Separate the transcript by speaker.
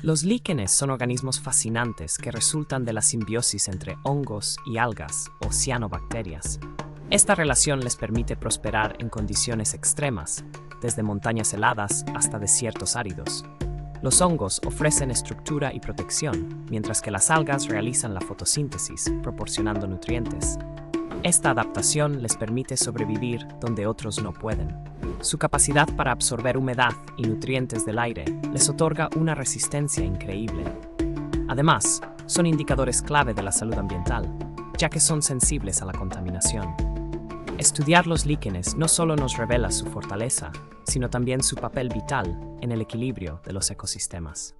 Speaker 1: Los líquenes son organismos fascinantes que resultan de la simbiosis entre hongos y algas o cianobacterias. Esta relación les permite prosperar en condiciones extremas, desde montañas heladas hasta desiertos áridos. Los hongos ofrecen estructura y protección, mientras que las algas realizan la fotosíntesis, proporcionando nutrientes. Esta adaptación les permite sobrevivir donde otros no pueden. Su capacidad para absorber humedad y nutrientes del aire les otorga una resistencia increíble. Además, son indicadores clave de la salud ambiental, ya que son sensibles a la contaminación. Estudiar los líquenes no solo nos revela su fortaleza, sino también su papel vital en el equilibrio de los ecosistemas.